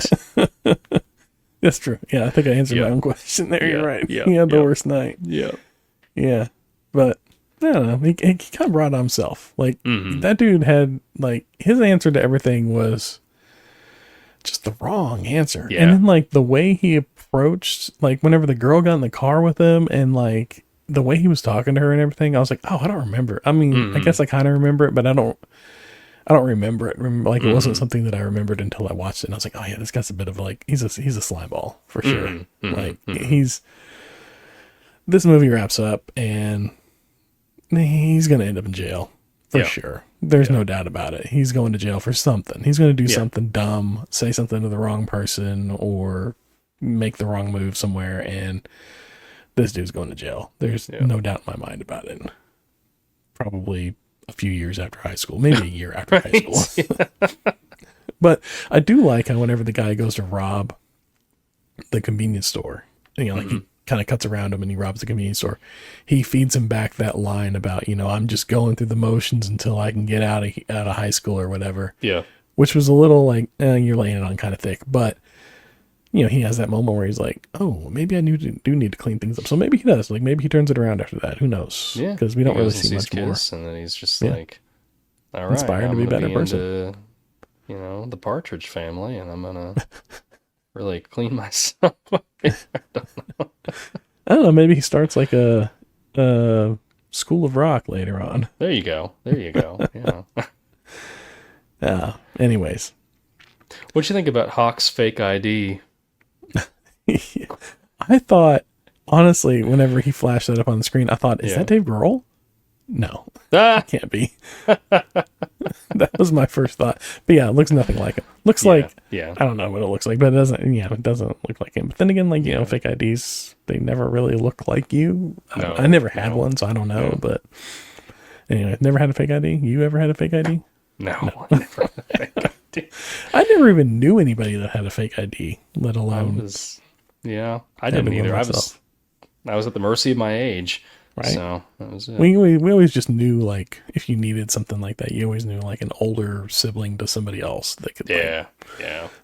that's true. Yeah, I think I answered my own question there. You're right. Yeah, he had the worst night. Yeah, but I don't know. He kind of brought on himself. Like that dude had like his answer to everything was just the wrong answer. Yeah. And then like the way he approached, like whenever the girl got in the car with him, and like the way he was talking to her and everything, I was like, oh, I don't remember. I mean, I guess I kind of remember it, but I don't remember it. Like it wasn't something that I remembered until I watched it. And I was like, oh yeah, this guy's a bit of like, he's a slime ball for sure. Like this movie wraps up and he's going to end up in jail for sure. There's no doubt about it. He's going to jail for something. He's going to do something dumb, say something to the wrong person, or make the wrong move somewhere, and this dude's going to jail. There's no doubt in my mind about it. Probably a few years after high school, maybe a year after high school. But I do like how whenever the guy goes to rob the convenience store, you know, like he kind of cuts around him and he robs the convenience store, he feeds him back that line about, you know, I'm just going through the motions until I can get out of high school or whatever. Yeah. Which was a little like, you're laying it on kind of thick, but you know, he has that moment where he's like, oh, maybe I do need to clean things up. So maybe he does. Like maybe he turns it around after that. Who knows? Yeah. Because we don't really see much more. And then he's just like, all right, inspired to be a better person. You know, the Partridge Family, and I'm gonna really clean myself up. I don't know. Maybe he starts like a School of Rock later on. There you go. Yeah. Anyways, what'd you think about Hawk's fake ID? I thought, honestly, whenever he flashed that up on the screen, I thought, is that Dave Grohl? No, it can't be. That was my first thought. But yeah, it looks nothing like him. Looks like, I don't know what it looks like, but it doesn't look like him. But then again, like, you know, fake IDs, they never really look like you. I never had one, so I don't know. But anyway, never had a fake ID. You ever had a fake ID? No. I never had a fake ID. I never even knew anybody that had a fake ID, let alone. I didn't either. I was at the mercy of my age. Right. So that was it. We always just knew, like, if you needed something like that, you always knew like an older sibling to somebody else that could that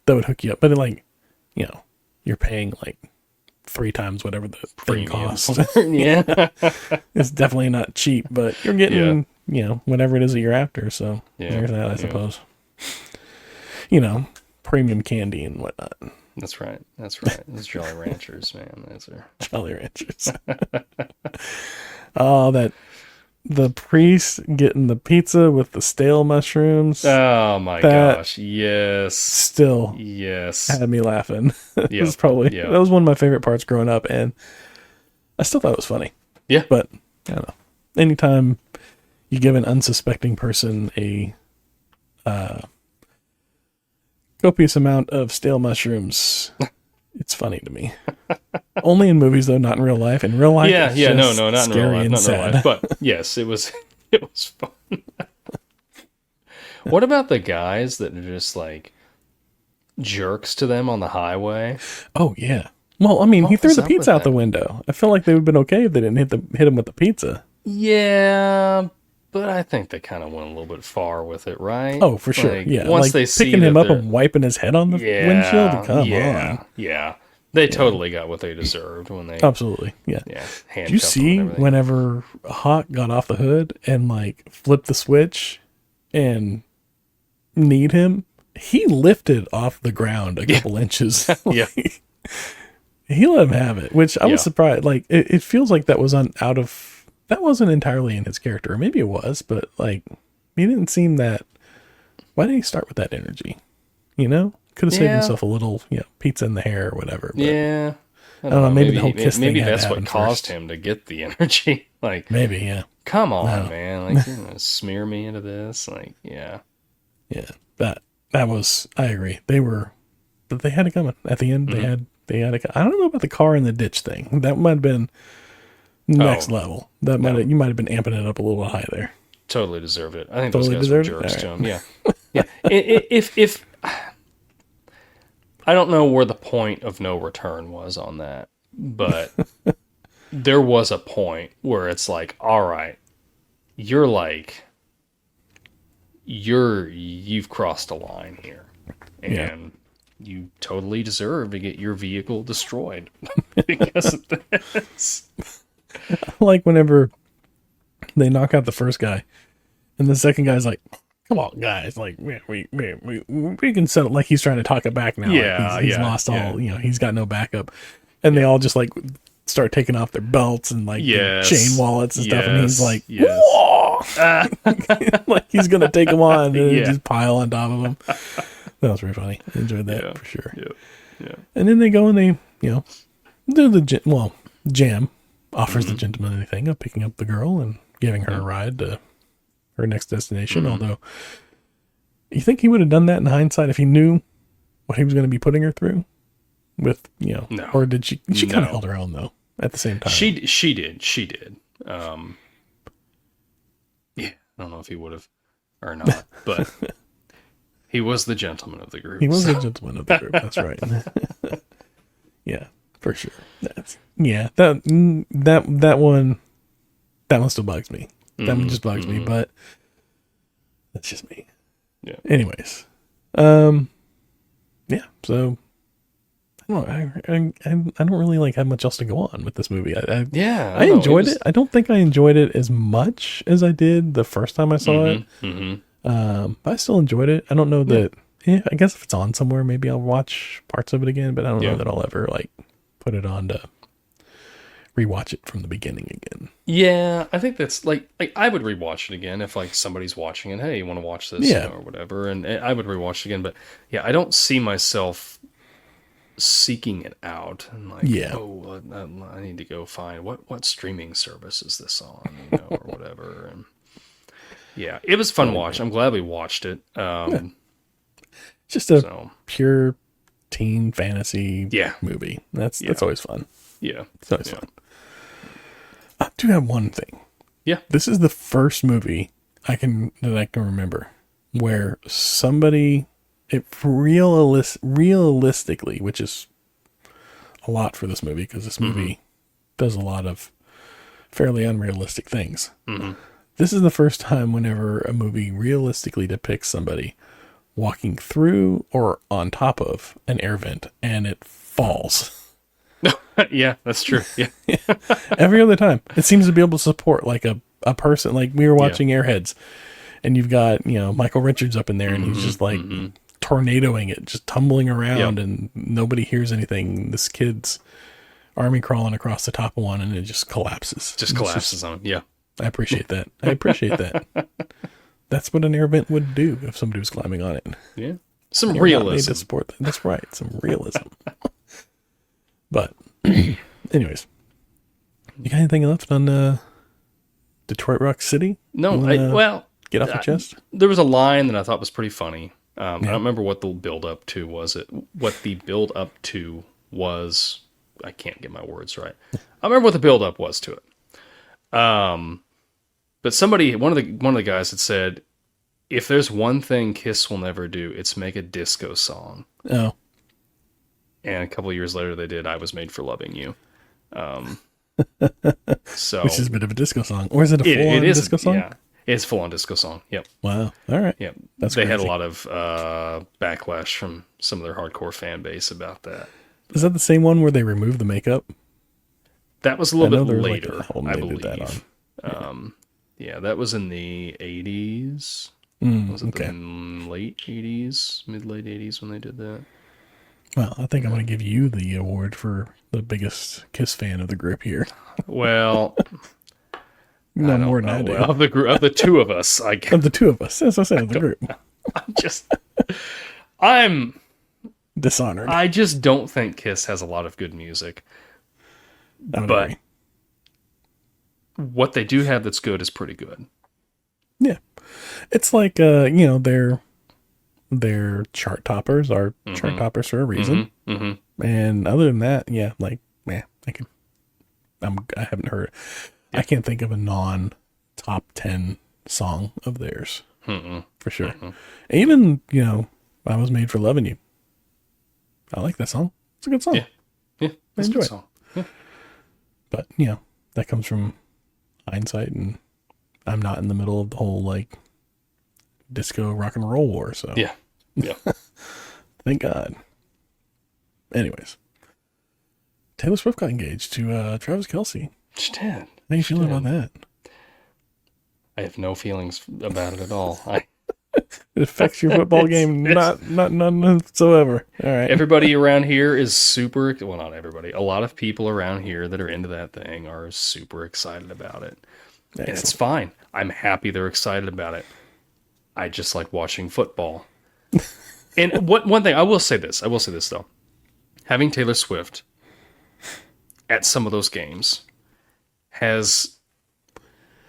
would hook you up. But like, you know, you're paying like 3 times whatever the thing costs. It's definitely not cheap, but you're getting you know, whatever it is that you're after. So there's that, I suppose. You know, premium candy and whatnot. That's right. Those Jolly Ranchers, man. Those are Jolly Ranchers. Oh, the priest getting the pizza with the stale mushrooms. Oh my gosh! Yes. Still, yes. Had me laughing. It was probably that was one of my favorite parts growing up, and I still thought it was funny. Yeah, but I don't know. Anytime you give an unsuspecting person a copious amount of stale mushrooms, it's funny to me. Only in movies, though, not in real life. In real life, not in real life, not in real life. But yes, it was fun. What about the guys that are just like jerks to them on the highway? Oh yeah. Well, I mean, he threw the pizza out the window. I feel like they would have been okay if they didn't hit him with the pizza. Yeah. But I think they kind of went a little bit far with it, right? Oh, for sure. Like, yeah. Once like they see picking him up and wiping his head on the windshield. Come on. Yeah. They totally got what they deserved when they. Absolutely. Yeah. Did you see whenever Hawk got off the hood and like flipped the switch and kneed him? He lifted off the ground a couple inches. He let him have it, which I was surprised. Like it feels like that was that wasn't entirely in his character. Or maybe it was, but like he didn't seem that. Why did he start with that energy? You know, Could have saved Yeah. himself a little, pizza in the hair or whatever. But Yeah. I don't know. Maybe the whole kiss maybe thing had to that's what happen caused first. him to get the energy. Like, Maybe, yeah. come on, No. man. Like, you're gonna smear me into this. Like, yeah. Yeah. That was, I agree. But they had it coming. At the end, they had it. I don't know about the car in the ditch thing. That might have been next level. You might have been amping it up a little high there. Totally deserved it. I think Totally those guys were deserved it? jerks to All him. Yeah. Yeah. If I don't know where the point of no return was on that, but there was a point where it's like, all right, you've crossed a line here, and you totally deserve to get your vehicle destroyed because of this. Like whenever they knock out the first guy, and the second guy's like, "Come on, guys! Like, we can settle." Like he's trying to talk it back now. Yeah, like he's lost all. He's got no backup, and they all just like start taking off their belts and like their chain wallets and stuff, and he's like, "Whoa!" Like he's gonna take them on and just pile on top of them. That was pretty funny. I enjoyed that for sure. Yeah. And then they go and they, do the Jam offers the gentleman anything of picking up the girl and giving her a ride to her next destination. Although, you think he would have done that in hindsight if he knew what he was going to be putting her through? With No. Or did she? She kind of held her own though. At the same time, She did. Yeah, I don't know if he would have or not, but he was the gentleman of the group. He was the gentleman of the group. That's right. Yeah, for sure. That one still bugs me. That one just bugs me, but that's just me. Yeah. Anyways, yeah. So I don't really have much else to go on with this movie. I enjoyed it. I don't think I enjoyed it as much as I did the first time I saw it. But I still enjoyed it. I don't know that. Yeah, I guess if it's on somewhere, maybe I'll watch parts of it again. But I don't know that I'll ever put it on to rewatch it from the beginning again. Yeah, I think that's like I would rewatch it again if somebody's watching and hey, you want to watch this or whatever, and I would rewatch it again. But yeah, I don't see myself seeking it out and I need to go find what streaming service is this on, or whatever. And yeah, it was fun to watch. I'm glad we watched it. Just a pure teen fantasy movie. That's always fun. Yeah, it's always fun. I do have one thing. Yeah, this is the first movie I can remember where somebody, realistically, which is a lot for this movie because this movie does a lot of fairly unrealistic things. This is the first time whenever a movie realistically depicts somebody walking through or on top of an air vent and it falls. Yeah, that's true. Yeah. Every other time it seems to be able to support like a person. Like we were watching Airheads and you've got, Michael Richards up in there and he's just like tornadoing it, just tumbling around and nobody hears anything. This kid's army crawling across the top of one and it just collapses. On him. Yeah. I appreciate that. That's what an air vent would do if somebody was climbing on it. Yeah. Some realism. To support that. That's right. Some realism. But anyways, you got anything left on Detroit Rock City? No, get off your chest. There was a line that I thought was pretty funny. I don't remember what the build up to was. I can't get my words right. I remember what the build up was to it. But one of the guys had said, if there's one thing Kiss will never do, it's make a disco song. Oh. And a couple of years later, they did "I Was Made for Loving You," so which is a bit of a disco song, or is it a full-on disco song? Yeah, it's full-on disco song. Yep. Wow. All right. Yep. They had a lot of backlash from some of their hardcore fan base about that. Is that the same one where they removed the makeup? That was a little bit later, I believe. That that was in the 80s. Was it the late 80s, mid-late 80s when they did that? Well, I think I'm going to give you the award for the biggest Kiss fan of the group here. Well, no more than I do. Of the two of us, I guess. Of the two of us, as I said, of the group. Dishonored. I just don't think Kiss has a lot of good music. I would But agree. what they do have that's good is pretty good. Yeah. It's like, their chart toppers are chart toppers for a reason. And other than that, yeah, like, I haven't heard, I can't think of a non-top 10 song of theirs for sure. Even, I Was Made for Loving You. I like that song. It's a good song. Yeah, I enjoy a good it. song. Yeah. But, that comes from hindsight, and I'm not in the middle of the whole, like, disco rock and roll war, so. Yeah. Thank God. Anyways. Taylor Swift got engaged to Travis Kelce. She did. How are you feeling about that? I have no feelings about it at all. It affects your football game, none whatsoever. All right. Everybody around here is super, well, not everybody. A lot of people around here that are into that thing are super excited about it. Excellent. And it's fine. I'm happy they're excited about it. I just like watching football. And one thing, I will say this though. Having Taylor Swift at some of those games has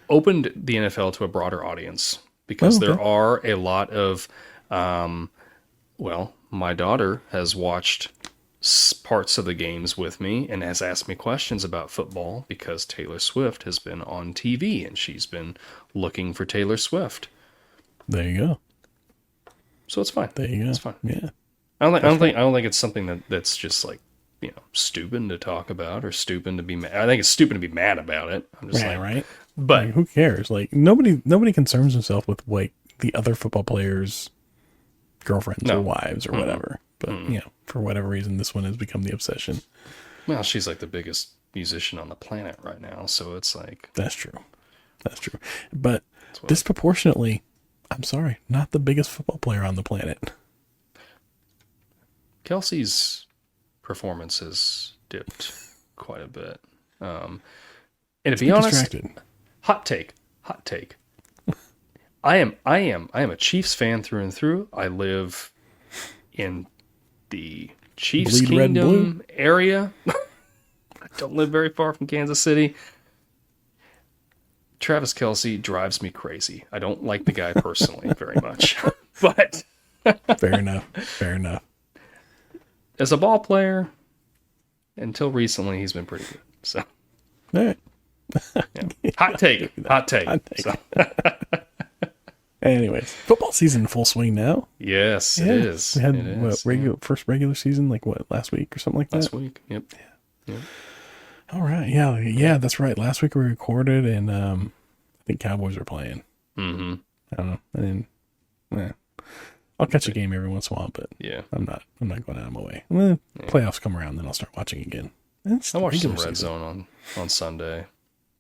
opened the NFL to a broader audience, because there are a lot of, my daughter has watched parts of the games with me and has asked me questions about football because Taylor Swift has been on TV and she's been looking for Taylor Swift. There you go. So it's fine. There you go. It's fine. Yeah. I don't think it's something that's just like, stupid to talk about or stupid to be mad. I think it's stupid to be mad about it. I'm just Right. But Like, who cares? Like, nobody concerns himself with, like, the other football players' girlfriends or wives or whatever. But, for whatever reason, this one has become the obsession. well, she's like the biggest musician on the planet right now, so it's like That's true. But disproportionately, I'm sorry, not the biggest football player on the planet. Kelsey's performance has dipped quite a bit. And to be honest, Distracted. hot take. I am a Chiefs fan through and through. I live in the Chiefs Bleed red and Kingdom area. I don't live very far from Kansas City. Travis Kelce drives me crazy. I don't like the guy personally very much, but Fair enough. as a ball player, until recently, he's been pretty good. So, All right. hot take. So, Anyways, football season in full swing now. yes, Yeah. it is. We had It is, first regular season, like last week or something like that. last week. Yep. All right. Yeah, that's right. Last week we recorded, and I think Cowboys were playing. Mm-hmm. I don't know. And then, I'll catch a game every once in a while, but Yeah. I'm not going out of my way. When the playoffs come around, then I'll start watching again. I watched some Red Zone on Sunday.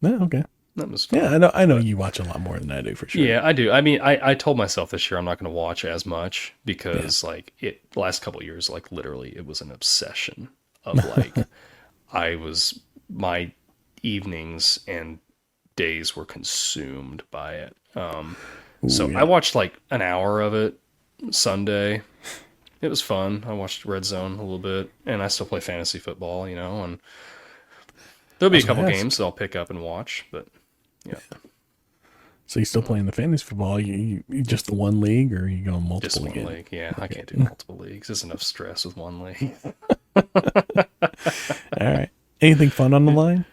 Yeah, okay. That was fun. Yeah, I know you watch a lot more than I do for sure. Yeah, I do. I mean, I told myself this year I'm not going to watch as much because the last couple of years, like literally it was an obsession of like, my evenings and days were consumed by it. I watched like an hour of it Sunday. It was fun. I watched Red Zone a little bit, and I still play fantasy football, and there'll be a couple games that I'll pick up and watch, but yeah. So you still playing the fantasy football? You just the one league, or you going multiple? Just one again? league. Yeah, I can't do multiple leagues. There's enough stress with one league. All right. Anything fun on the line?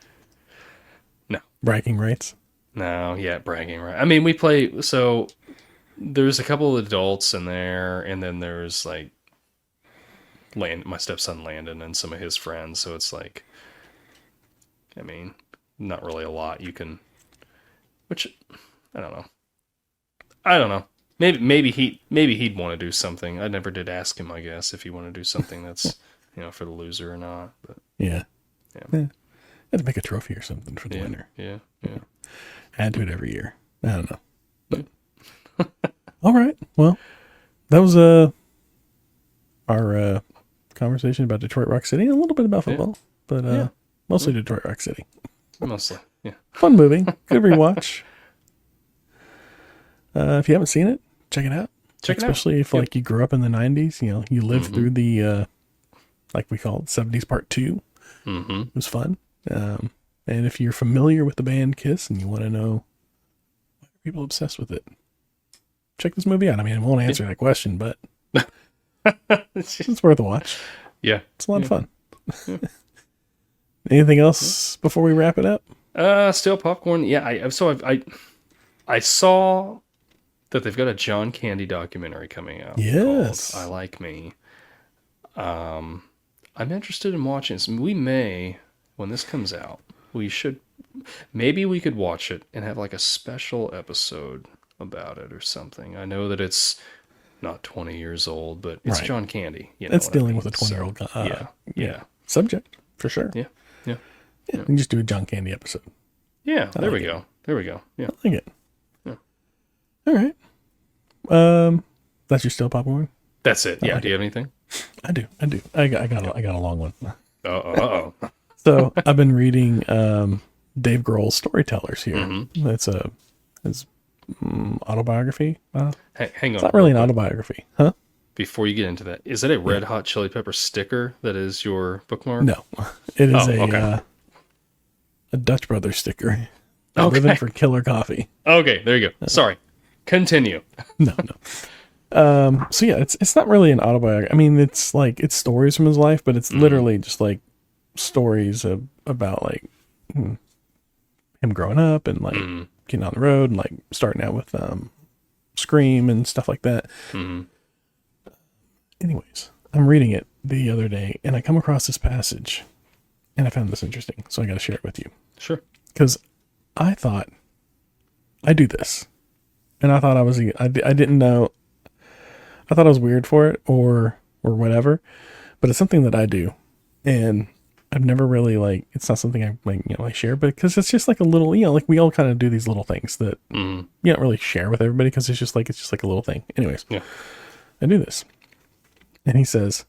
No. Bragging rights? No, bragging right. I mean, we play, so there's a couple of adults in there, and then there's like my stepson Landon and some of his friends, so it's like, I mean, not really a lot you can, which I don't know. Maybe he'd want to do something. I never did ask him, I guess, if he wanted to do something that's for the loser or not. But Yeah. Had to make a trophy or something for the winner. Yeah. Add to it every year. I don't know. But all right. Well, that was our conversation about Detroit Rock City and a little bit about football, but mostly Detroit Rock City. Mostly, yeah. Fun movie. Good rewatch. If you haven't seen it, check it out. Check it out. Especially if like you grew up in the 90s, you know, you lived through the, like we call it 70s part 2. It was fun. And if you're familiar with the band Kiss and you want to know why are people obsessed with it, check this movie out. I mean, it won't answer that question, but it's worth a watch. Yeah. It's a lot of fun. Anything else before we wrap it up? Still popcorn. Yeah. I saw that they've got a John Candy documentary coming out. Yes. Called I Like Me. I'm interested in watching this. We may, when this comes out, maybe we could watch it and have like a special episode about it or something. I know that it's not 20 years old, but it's Right. John Candy. You know It's what I dealing mean? with a 20-year-old Yeah. subject, for sure. Yeah. Yeah, we can just do a John Candy episode. Yeah. There we go. Yeah. I like it. Yeah. All right. That's your still popcorn? That's it. Yeah. like Do you have anything? I do. I got a long one. Uh-oh. So I've been reading Dave Grohl's Storytellers here. Mm-hmm. It's autobiography. Hang on. It's not really an autobiography, huh? Before you get into that, is it a Red Hot Chili Pepper sticker that is your bookmark? No, it is okay. A Dutch Brothers sticker. Living for Killer Coffee. Okay, there you go. Sorry. Continue. No. So yeah, it's not really an autobiography. I mean, it's stories from his life, but it's literally just like stories about like him growing up and like getting on the road and like starting out with Scream and stuff like that. Anyways, I'm reading it the other day and I come across this passage and I found this interesting, so I got to share it with you. Sure. Because I thought I do this, and I thought I didn't know. I thought I was weird for it or whatever, but it's something that I do, and I've never really it's not something I share, but because it's just like a little, like we all kind of do these little things that you don't really share with everybody because it's just like a little thing. Anyways, Yeah. I do this, and he says,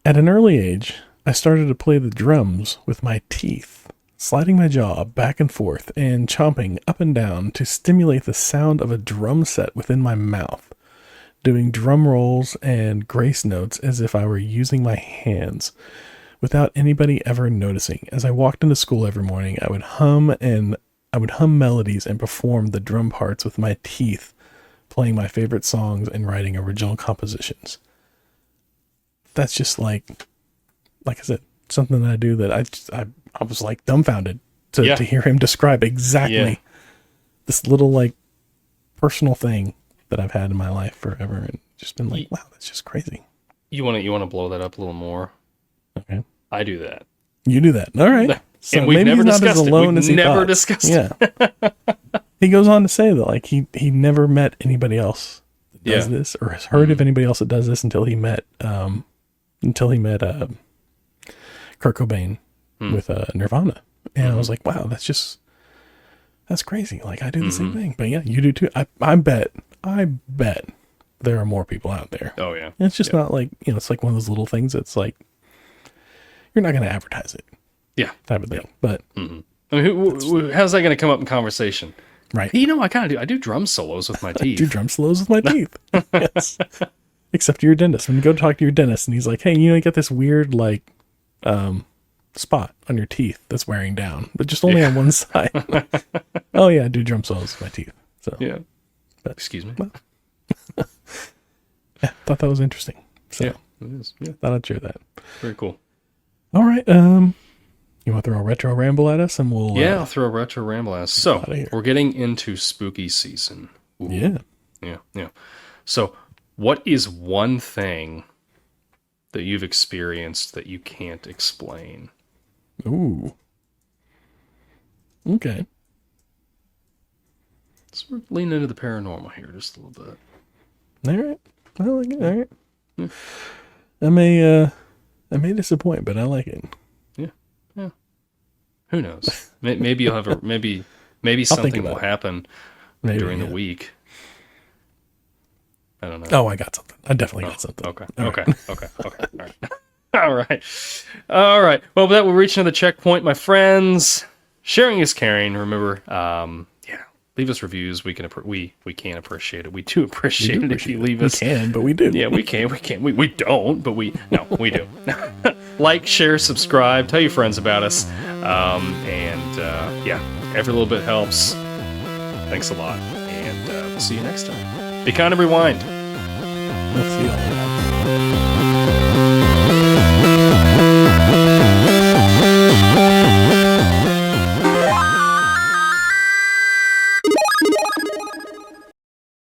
at an early age, I started to play the drums with my teeth, sliding my jaw back and forth and chomping up and down to stimulate the sound of a drum set within my mouth, doing drum rolls and grace notes as if I were using my hands, without anybody ever noticing. As I walked into school every morning, I would hum melodies and perform the drum parts with my teeth, playing my favorite songs and writing original compositions. That's just like I said, something that I do that I was like dumbfounded to hear him describe exactly this little personal thing that I've had in my life forever, and just been like, wow, that's just crazy. You want to blow that up a little more? Okay. I do that. You do that. All right. So and we've maybe never he's not as discussed alone it. as We've he never thought. discussed it. He goes on to say that he never met anybody else that does this, or has heard of anybody else that does this until he met Kurt Cobain with Nirvana. And I was like, wow, that's crazy. Like I do the same thing, but yeah, you do too. I bet there are more people out there. Oh yeah. And it's just not it's like one of those little things that's like, you're not going to advertise it. Yeah. Type of thing. But I mean, how's that going to come up in conversation? Right. I do drum solos with my teeth. I do drum solos with my teeth. Yes. Except to your dentist. When you go talk to your dentist and he's like, hey, you get this weird spot on your teeth that's wearing down, but just only on one side. Oh yeah, I do drum solos with my teeth. So Yeah. but, Excuse me. Well, yeah, thought that was interesting. So Yeah, it is. Yeah. thought I'd share that. Very cool. All right. You want to throw a retro ramble at us and we'll I'll throw a retro ramble at us. So we're getting into spooky season. Ooh. Yeah. So what is one thing that you've experienced that you can't explain? Ooh. Okay. So we're leaning into the paranormal here just a little bit. All right. I like it. All right. Yeah. I may disappoint, but I like it. Yeah. Who knows? Maybe you'll have maybe something will happen during the week. I don't know. Oh, I got something. I definitely got something. Okay. All right. All right. Well, with that, we're reaching the checkpoint, my friends. Sharing is caring. Remember, leave us reviews. We can appreciate it. We do appreciate it if you leave us. We can, but we do. Yeah, we can. We don't, but we do. Like, share, subscribe, tell your friends about us. Every little bit helps. Thanks a lot. And we'll see you next time. Be kind and rewind. We'll see you all.